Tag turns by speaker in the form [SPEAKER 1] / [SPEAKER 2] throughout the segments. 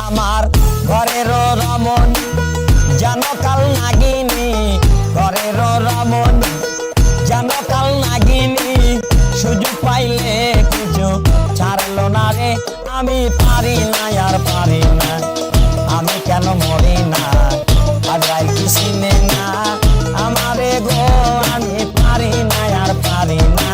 [SPEAKER 1] আমার ঘরের রমন জানো কাল নাগিনী, ঘরের রমন জানো কাল নাগিনী, সুযোগ পাইলে কিছু ছাড়লো না রে, আমি পারি না আর পারি না, আমি কেন মরি না আজরাইল কি চিনে না আমারে গো, আমি পারি না আর পারি না।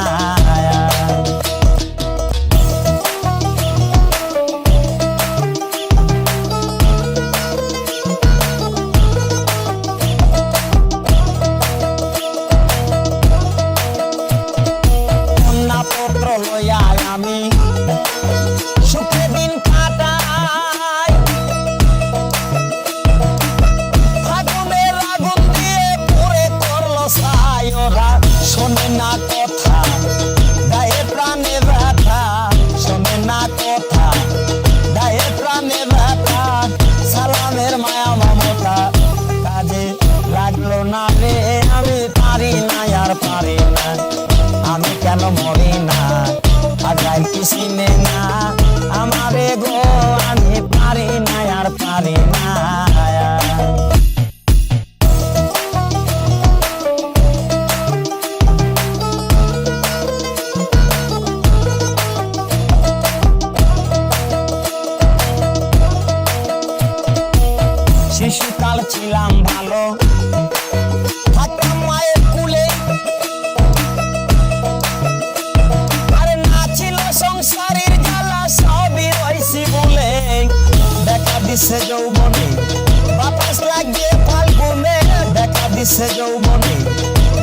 [SPEAKER 1] পত্র লইয়া আমি সুখে দিন কাটাই, ফাগুনের আগুন দিয়ে পুরে করলো ছাই, ওরা শোনে না কথা গায়ে প্রাণে ব্যথা, শোনে না কথা গায়ে প্রাণে ব্যথা, সালামের মায়া মমতা কাজে লাগলো না রে, আমি পারি না আর পারি না, আমি কেন মরি না আজরাইল কি চিনে না আমারে গো, আমি পারি না আর পারি না। শিশুকাল ছিলাম ভালো, থাকতাম মায়ের কুলে, সংসারের জ্বালা সবই রইছি বলে, দেখা দিছে যৌবনে বাতাস লাগিয়ে ফাল্গুনে, দেখা দিছে যৌবনে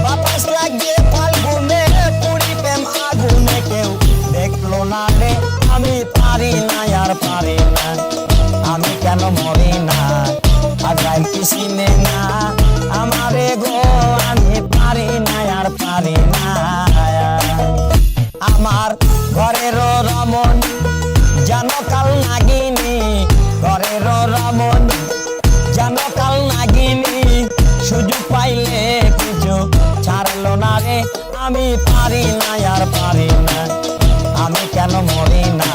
[SPEAKER 1] বাতাস লাগিয়ে ফাল্গুনে, পুরি প্রেম আগুনে কেউ দেখলো না রে, আমি পারি না আর পারি না, আমি কেন মরি না আজরাইল কি চিনে না আমারে গো, আমি পারি না আর পারি না। আমার ঘরের রমন জানো কাল নাগিনী, ঘরের রমন জানো কাল নাগিনী, সুযোগ পাইলে কিছু ছাড়লো না রে, আমি পারি না আর পারি না, আমি কেন মরি না।